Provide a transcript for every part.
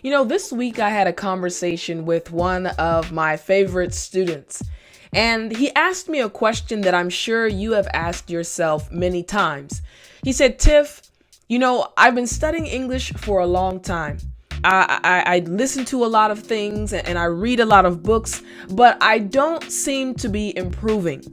This week I had a conversation with one of my favorite students, and he asked me a question that I'm sure you have asked yourself many times. He said, Tiff, I've been studying English for a long time. I listen to a lot of things and I read a lot of books, but I don't seem to be improving.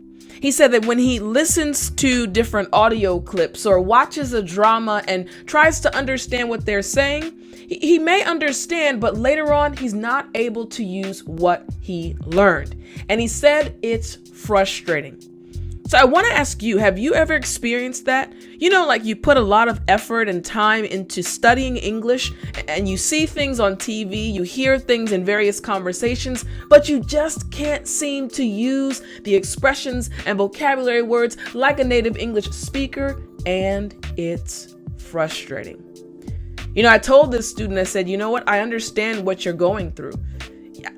He said that when he listens to different audio clips or watches a drama and tries to understand what they're saying, he may understand, but later on, he's not able to use what he learned. And he said it's frustrating. So I want to ask you, have you ever experienced that? Like you put a lot of effort and time into studying English and you see things on TV, you hear things in various conversations, but you just can't seem to use the expressions and vocabulary words like a native English speaker, and it's frustrating. I told this student, I said, I understand what you're going through.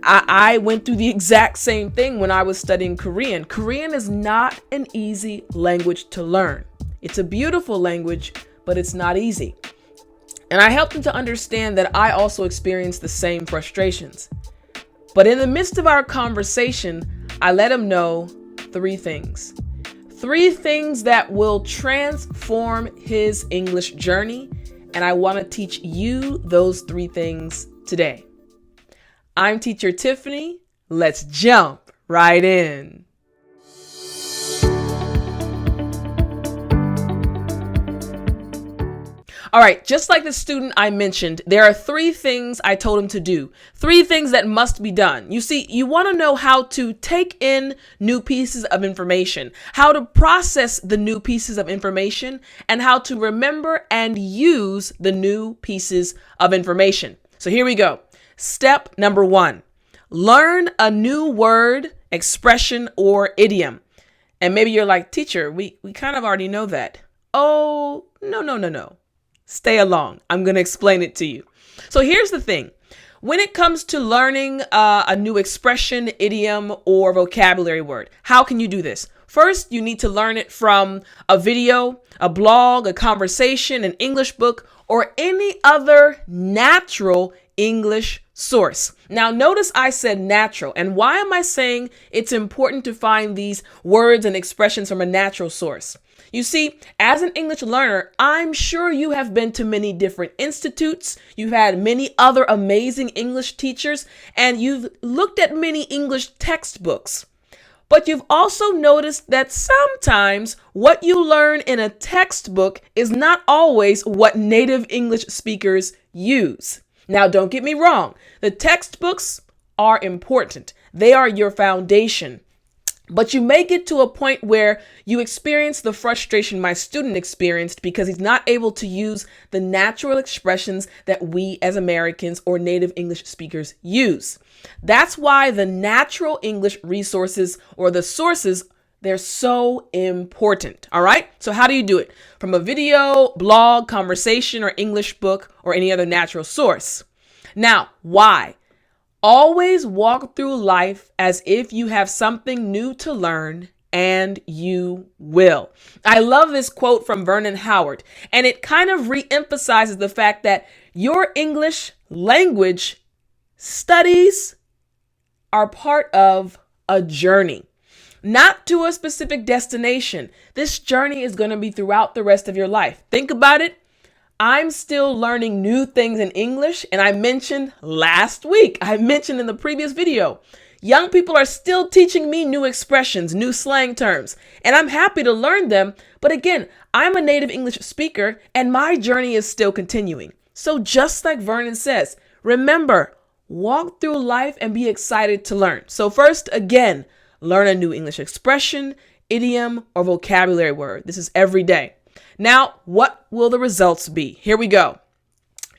I went through the exact same thing when I was studying Korean. Korean is not an easy language to learn. It's a beautiful language, but it's not easy. And I helped him to understand that I also experienced the same frustrations. But in the midst of our conversation, I let him know three things. Three things that will transform his English journey. And I want to teach you those three things today. I'm teacher Tiffani. Let's jump right in. All right, just like the student I mentioned, there are three things I told him to do. Three things that must be done. You see, you want to know how to take in new pieces of information, how to process the new pieces of information, and how to remember and use the new pieces of information. So here we go. Step number 1, learn a new word, expression, or idiom. And maybe you're like, teacher, we kind of already know that. Oh, no. Stay along. I'm going to explain it to you. So here's the thing. When it comes to learning a new expression, idiom, or vocabulary word, how can you do this? First, you need to learn it from a video, a blog, a conversation, an English book, or any other natural English source. Now, notice I said natural. And why am I saying it's important to find these words and expressions from a natural source? You see, as an English learner, I'm sure you have been to many different institutes. You've had many other amazing English teachers, and you've looked at many English textbooks. But you've also noticed that sometimes what you learn in a textbook is not always what native English speakers use. Now, don't get me wrong. The textbooks are important. They are your foundation. But you may get to a point where you experience the frustration my student experienced because he's not able to use the natural expressions that we as Americans or native English speakers use. That's why the natural English resources or the sources, they're so important. All right. So how do you do it? From a video, blog, conversation, or English book, or any other natural source. Now, why? Always walk through life as if you have something new to learn, and you will. I love this quote from Vernon Howard, and it kind of reemphasizes the fact that your English language studies are part of a journey, not to a specific destination. This journey is going to be throughout the rest of your life. Think about it. I'm still learning new things in English, and I mentioned last week, I mentioned in the previous video, young people are still teaching me new expressions, new slang terms, and I'm happy to learn them. But again, I'm a native English speaker, and my journey is still continuing. So just like Vernon says, remember, walk through life and be excited to learn. So first, again, learn a new English expression, idiom, or vocabulary word. This is every day. Now, what will the results be? Here we go.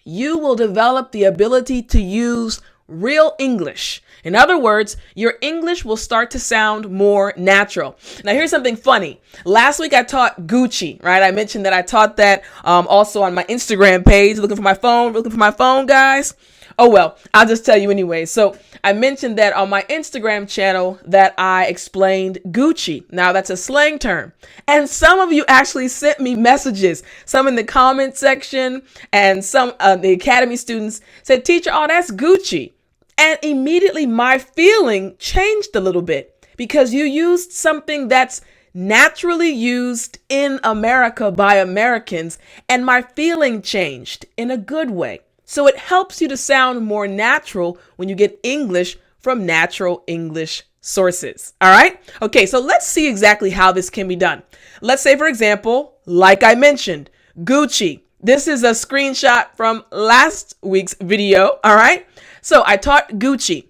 You will develop the ability to use real English. In other words, your English will start to sound more natural. Now, here's something funny. Last week, I taught Gucci, right? I mentioned that I taught that also on my Instagram page. Looking for my phone, guys. Oh, well, I'll just tell you anyway. So I mentioned that on my Instagram channel that I explained Gucci. Now that's a slang term. And some of you actually sent me messages, some in the comment section, and some the Academy students said, teacher, oh, that's Gucci. And immediately my feeling changed a little bit because you used something that's naturally used in America by Americans, and my feeling changed in a good way. So it helps you to sound more natural when you get English from natural English sources. All right. Okay. So let's see exactly how this can be done. Let's say, for example, like I mentioned, Gucci. This is a screenshot from last week's video. All right. So I taught Gucci.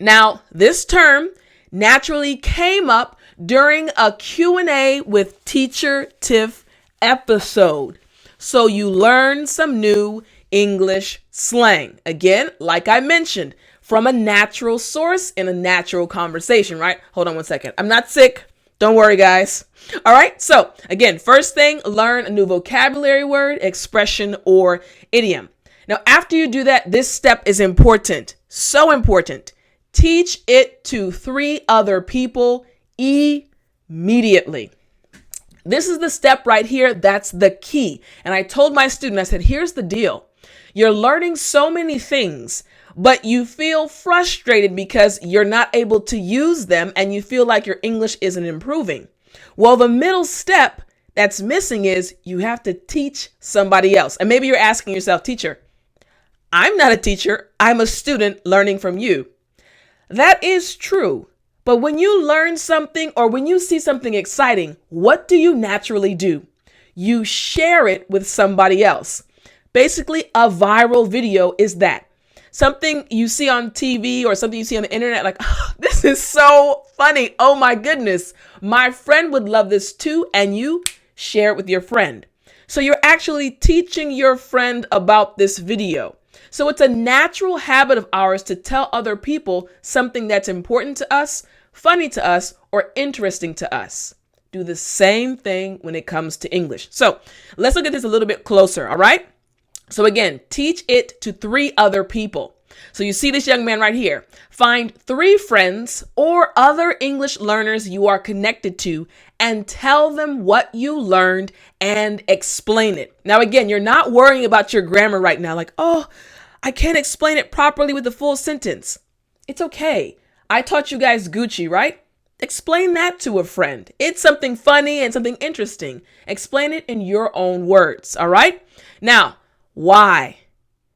Now, this term naturally came up during a Q&A with Teacher Tiff episode. So you learn some new English slang. Again, like I mentioned, from a natural source in a natural conversation, right? Hold on one second. I'm not sick. Don't worry, guys. All right. So again, first thing, learn a new vocabulary word, expression, or idiom. Now, after you do that, this step is important. So important. Teach it to 3 other people immediately. This is the step right here. That's the key. And I told my student, I said, here's the deal. You're learning so many things, but you feel frustrated because you're not able to use them and you feel like your English isn't improving. Well, the middle step that's missing is you have to teach somebody else. And maybe you're asking yourself, teacher, I'm not a teacher. I'm a student learning from you. That is true. But when you learn something or when you see something exciting, what do you naturally do? You share it with somebody else. Basically, a viral video is that. Something you see on TV or something you see on the internet, like, oh, this is so funny. Oh my goodness. My friend would love this too. And you share it with your friend. So you're actually teaching your friend about this video. So it's a natural habit of ours to tell other people something that's important to us, funny to us, or interesting to us. Do the same thing when it comes to English. So let's look at this a little bit closer. All right. So again, teach it to 3 other people. So you see this young man right here. Find 3 friends or other English learners you are connected to and tell them what you learned and explain it. Now, again, you're not worrying about your grammar right now. Like, oh, I can't explain it properly with the full sentence. It's okay. I taught you guys Gucci, right? Explain that to a friend. It's something funny and something interesting. Explain it in your own words. All right. Now, why?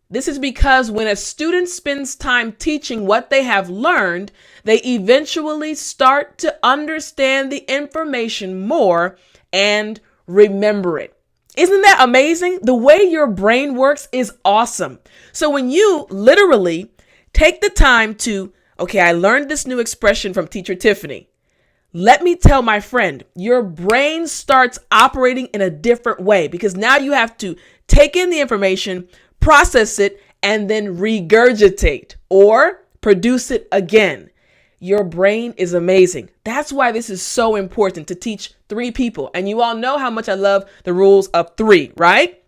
This is because when a student spends time teaching what they have learned, they eventually start to understand the information more and remember it. Isn't that amazing? The way your brain works is awesome. So when you literally take the time to, okay, I learned this new expression from Teacher Tiffani. Let me tell my friend, your brain starts operating in a different way because now you have to take in the information, process it, and then regurgitate or produce it again. Your brain is amazing. That's why this is so important to teach 3 people. And you all know how much I love the rules of 3, right?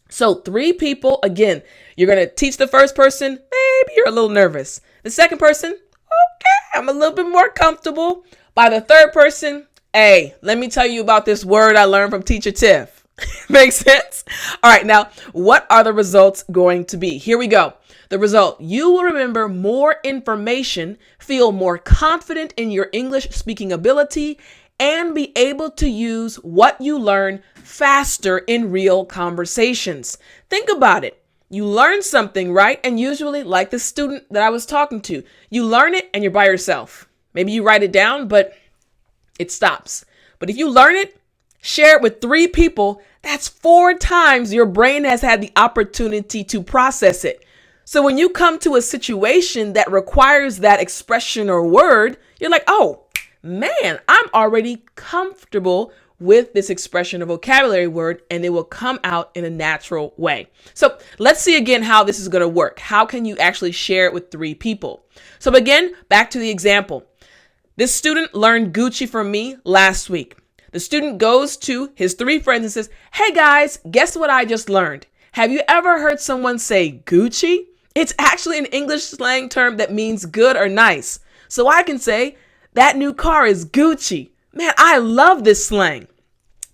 So 3 people, again, you're going to teach the first person. Maybe you're a little nervous. The second person, okay, I'm a little bit more comfortable. By the third person, hey, let me tell you about this word I learned from Teacher Tiff. Makes sense? All right. Now, what are the results going to be? Here we go. The result, you will remember more information, feel more confident in your English speaking ability, and be able to use what you learn faster in real conversations. Think about it. You learn something, right? And usually, like the student that I was talking to, you learn it and you're by yourself. Maybe you write it down, but it stops. But if you learn it, share it with 3 people, that's 4 times your brain has had the opportunity to process it. So when you come to a situation that requires that expression or word, you're like, oh man, I'm already comfortable with this expression or vocabulary word, and it will come out in a natural way. So let's see again how this is going to work. How can you actually share it with 3 people? So again, back to the example. This student learned Gucci from me last week. The student goes to his 3 friends and says, hey guys, guess what I just learned? Have you ever heard someone say Gucci? It's actually an English slang term that means good or nice. So I can say, that new car is Gucci. Man, I love this slang.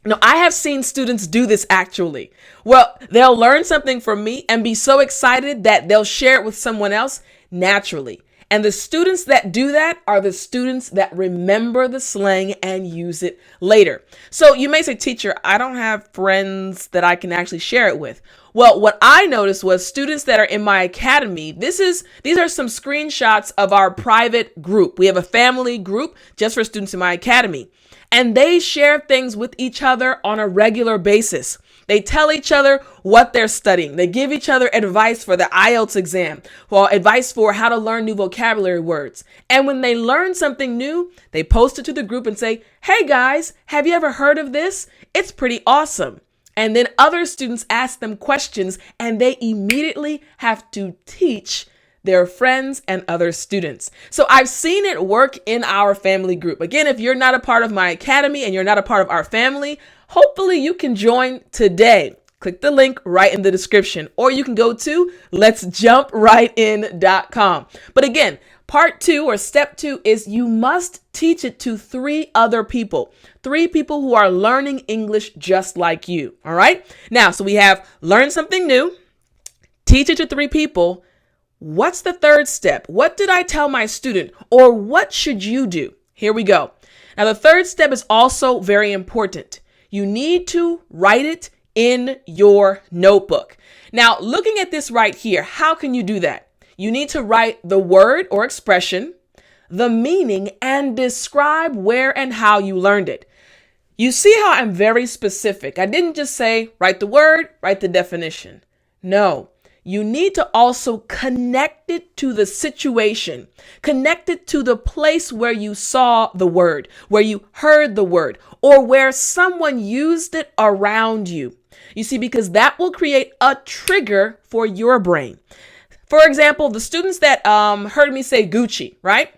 Now, I have seen students do this actually. Well, they'll learn something from me and be so excited that they'll share it with someone else naturally. And the students that do that are the students that remember the slang and use it later. So you may say, teacher, I don't have friends that I can actually share it with. Well, what I noticed was students that are in my academy, these are some screenshots of our private group. We have a family group just for students in my academy, and they share things with each other on a regular basis. They tell each other what they're studying. They give each other advice for the IELTS exam, or advice for how to learn new vocabulary words. And when they learn something new, they post it to the group and say, hey guys, have you ever heard of this? It's pretty awesome. And then other students ask them questions and they immediately have to teach their friends and other students. So I've seen it work in our family group. Again, if you're not a part of my academy and you're not a part of our family, hopefully you can join today. Click the link right in the description, or you can go to letsjumprightin.com. But again, part 2 or step 2 is you must teach it to 3 other people. 3 people who are learning English just like you. All right. Now, so we have learn something new, teach it to 3 people. What's the third step? What did I tell my student, or what should you do? Here we go. Now, the third step is also very important. You need to write it in your notebook. Now, looking at this right here, how can you do that? You need to write the word or expression, the meaning, and describe where and how you learned it. You see how I'm very specific. I didn't just say, write the word, write the definition. No, you need to also connect it to the situation, connect it to the place where you saw the word, where you heard the word, or where someone used it around you. You see, because that will create a trigger for your brain. For example, the students that heard me say Gucci, right?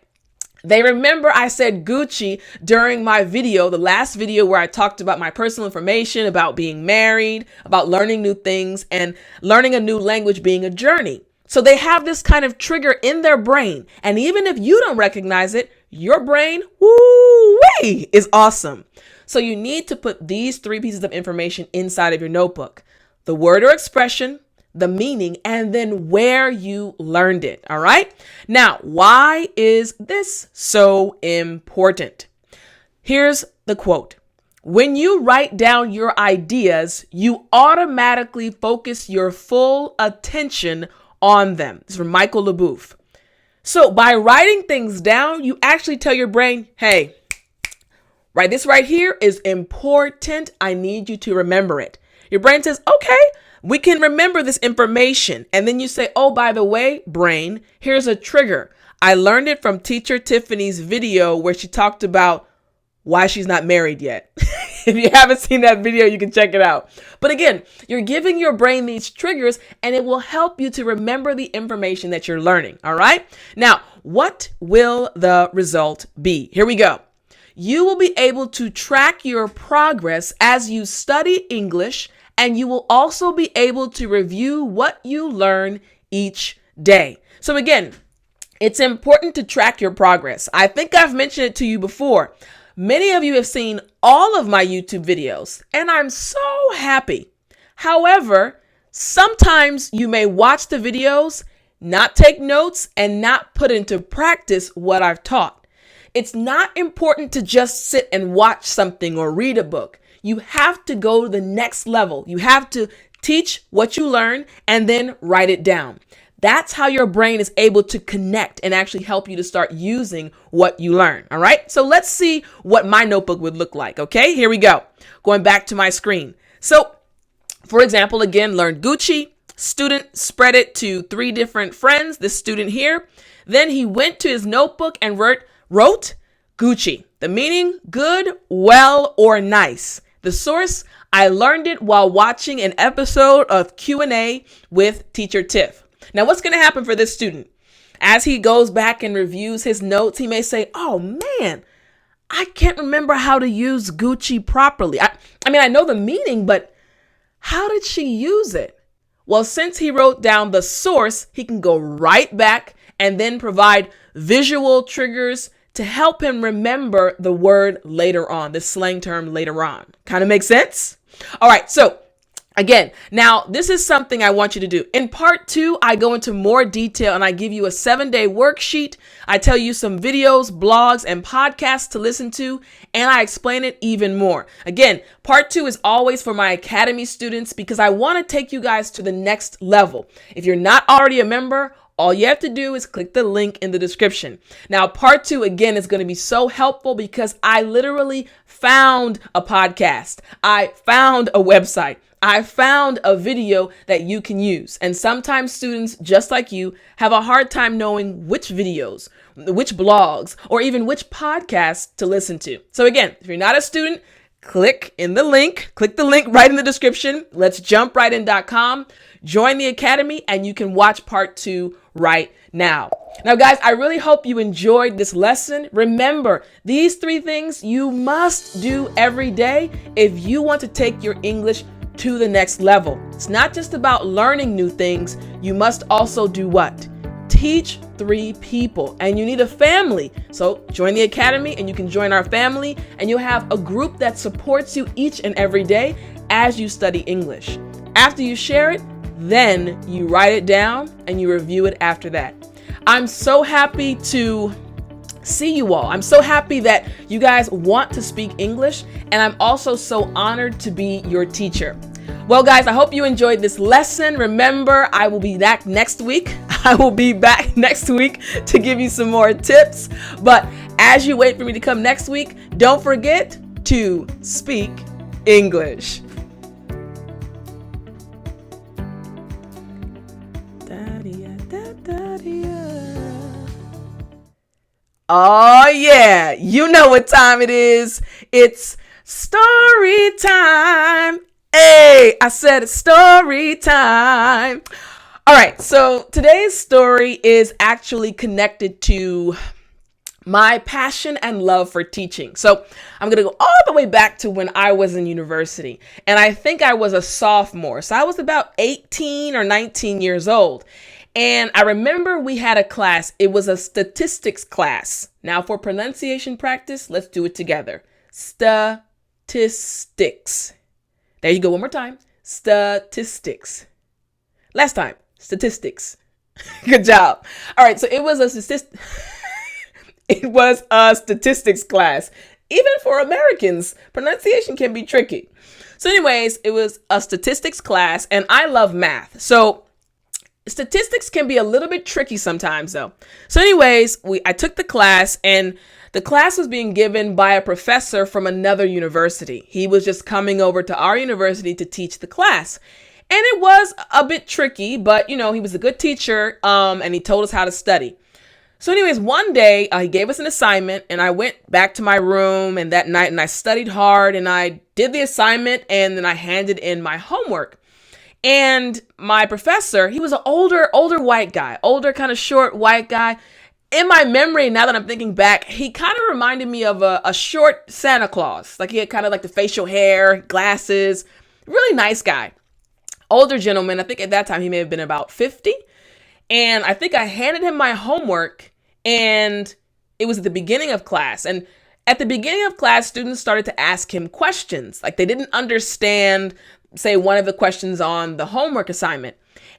They remember I said Gucci during my video, the last video where I talked about my personal information, about being married, about learning new things, and learning a new language being a journey. So they have this kind of trigger in their brain. And even if you don't recognize it, your brain, woo-wee, is awesome. So you need to put these 3 pieces of information inside of your notebook: the word or expression, the meaning, and then where you learned it. All right. Now, why is this so important? Here's the quote. When you write down your ideas, you automatically focus your full attention on them. This is from Michael LeBouf. So by writing things down, you actually tell your brain, hey, right, this right here is important. I need you to remember it. Your brain says, okay, we can remember this information. And then you say, oh, by the way, brain, here's a trigger. I learned it from teacher Tiffany's video where she talked about why she's not married yet. If you haven't seen that video, you can check it out. But again, you're giving your brain these triggers and it will help you to remember the information that you're learning. All right. Now, what will the result be? Here we go. You will be able to track your progress as you study English, and you will also be able to review what you learn each day. So again, it's important to track your progress. I think I've mentioned it to you before. Many of you have seen all of my YouTube videos, and I'm so happy. However, sometimes you may watch the videos, not take notes, and not put into practice what I've taught. It's not important to just sit and watch something or read a book. You have to go to the next level. You have to teach what you learn and then write it down. That's how your brain is able to connect and actually help you to start using what you learn. All right. So let's see what my notebook would look like. Okay, here we go. Going back to my screen. So for example, again, learned Gucci. Student spread it to 3 different friends. This student here. Then he went to his notebook and wrote Gucci. The meaning, good, well, or nice. The source, I learned it while watching an episode of Q&A with Teacher Tiff. Now, what's going to happen for this student? As he goes back and reviews his notes, he may say, oh man, I can't remember how to use Gucci properly. I mean, I know the meaning, but how did she use it? Well, since he wrote down the source, he can go right back and then provide visual triggers to help him remember the word later on, the slang term later on. Kind of makes sense? All right, so again, now this is something I want you to do. In part 2, I go into more detail and I give you a 7-day worksheet. I tell you some videos, blogs, and podcasts to listen to, and I explain it even more. Again, part 2 is always for my Academy students because I want to take you guys to the next level. If you're not already a member, all you have to do is click the link in the description. Now, part 2, again, is going to be so helpful because I literally found a podcast. I found a website. I found a video that you can use. And sometimes students, just like you, have a hard time knowing which videos, which blogs, or even which podcasts to listen to. So again, if you're not a student, click the link right in the description. Let's jumprightin.com. Join the Academy and you can watch part 2 right now. Now, guys, I really hope you enjoyed this lesson. Remember, these 3 things you must do every day if you want to take your English to the next level. It's not just about learning new things. You must also do what? Teach 3 people, and you need a family. So join the Academy and you can join our family and you'll have a group that supports you each and every day as you study English. After you share it, then you write it down and you review it after that. I'm so happy to see you all. I'm so happy that you guys want to speak English, and I'm also so honored to be your teacher. Well, guys, I hope you enjoyed this lesson. Remember, I will be back next week. To give you some more tips. But as you wait for me to come next week, don't forget to speak English. Oh yeah, you know what time it is. It's story time. Hey, I said it's story time. All right, so today's story is actually connected to my passion and love for teaching. So I'm going to go all the way back to when I was in university, and I think I was a sophomore. So I was about 18 or 19 years old. And I remember we had a class. It was a statistics class. Now for pronunciation practice, let's do it together. Statistics. There you go. One more time. Statistics. Last time. Statistics. Good job. All right. So it was a statistics class. Even for Americans, pronunciation can be tricky. So anyways, it was a statistics class and I love math. So statistics can be a little bit tricky sometimes though. So anyways, I took the class and the class was being given by a professor from another university. He was just coming over to our university to teach the class. And it was a bit tricky, but he was a good teacher and he told us how to study. So anyways, one day he gave us an assignment and I went back to my room and that night and I studied hard and I did the assignment and then I handed in my homework. And my professor, he was an older white guy, older kind of short white guy. In my memory, now that I'm thinking back, he kind of reminded me of a short Santa Claus. Like he had kind of like the facial hair, glasses, really nice guy. Older gentleman. I think at that time he may have been about 50. And I think I handed him my homework and it was at the beginning of class. And at the beginning of class, students started to ask him questions. Like they didn't understand, say, one of the questions on the homework assignment.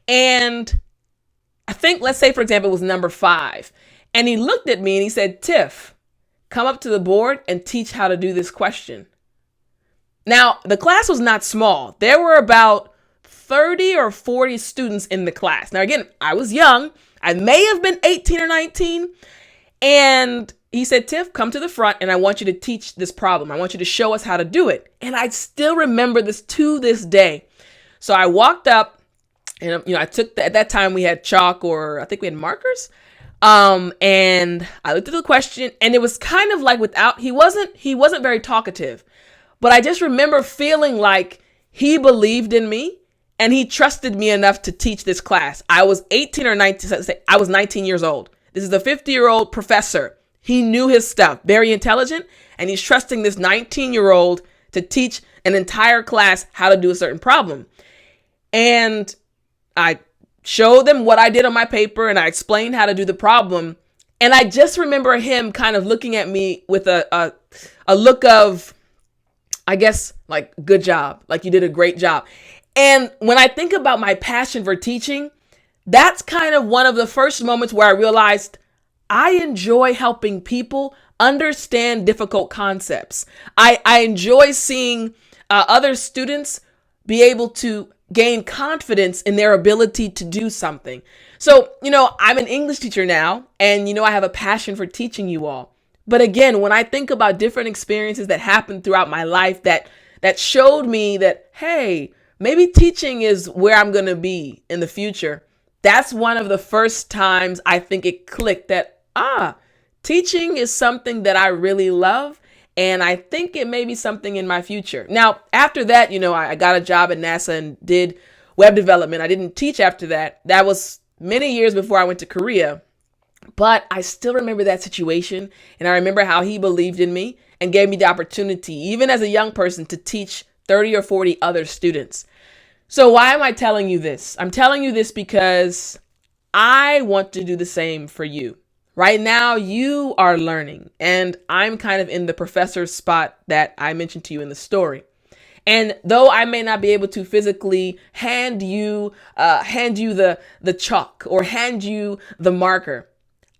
And I think, let's say, for example, it was number 5. And he looked at me and he said, "Tiff, come up to the board and teach how to do this question." Now, the class was not small. There were about 30 or 40 students in the class. Now, again, I was young. I may have been 18 or 19. And he said, "Tiff, come to the front and I want you to teach this problem. I want you to show us how to do it." And I still remember this to this day. So I walked up and, I took at that time we had chalk or I think we had markers. And I looked at the question and it was kind of like he wasn't very talkative, but I just remember feeling like he believed in me and he trusted me enough to teach this class. I was 18 or 19. I was 19 years old. This is a 50-year-old professor. He knew his stuff, very intelligent, and he's trusting this 19-year-old to teach an entire class how to do a certain problem. And I showed them what I did on my paper and I explained how to do the problem. And I just remember him kind of looking at me with a look of, I guess, like, good job, like you did a great job. And when I think about my passion for teaching, that's kind of one of the first moments where I realized I enjoy helping people understand difficult concepts. I enjoy seeing other students be able to gain confidence in their ability to do something. So, I'm an English teacher now, and, I have a passion for teaching you all. But again, when I think about different experiences that happened throughout my life that showed me that, hey, maybe teaching is where I'm going to be in the future, that's one of the first times I think it clicked that, teaching is something that I really love. And I think it may be something in my future. Now, after that, I got a job at NASA and did web development. I didn't teach after that. That was many years before I went to Korea. But I still remember that situation. And I remember how he believed in me and gave me the opportunity, even as a young person, to teach 30 or 40 other students. So why am I telling you this? I'm telling you this because I want to do the same for you. Right now, you are learning, and I'm kind of in the professor's spot that I mentioned to you in the story. And though I may not be able to physically hand you the chalk or hand you the marker,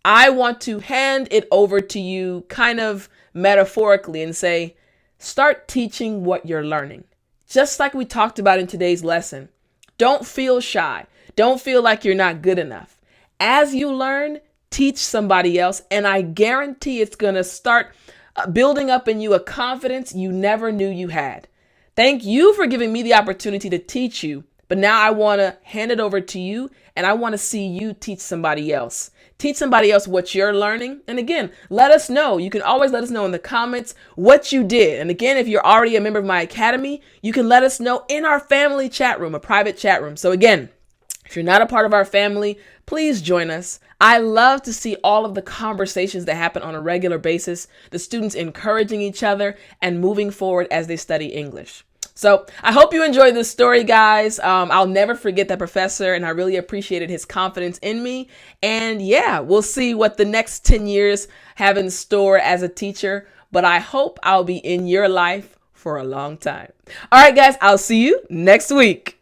I want to hand it over to you kind of metaphorically and say, start teaching what you're learning. Just like we talked about in today's lesson. Don't feel shy. Don't feel like you're not good enough. As you learn, teach somebody else, and I guarantee it's going to start building up in you a confidence you never knew you had. Thank you for giving me the opportunity to teach you, but now I want to hand it over to you, and I want to see you teach somebody else. Teach somebody else what you're learning. And again, let us know. You can always let us know in the comments what you did. And again, if you're already a member of my academy, you can let us know in our family chat room, a private chat room. So again, if you're not a part of our family, please join us. I love to see all of the conversations that happen on a regular basis, the students encouraging each other and moving forward as they study English. So I hope you enjoyed this story, guys. I'll never forget that professor, and I really appreciated his confidence in me. And yeah, we'll see what the next 10 years have in store as a teacher, but I hope I'll be in your life for a long time. All right, guys, I'll see you next week.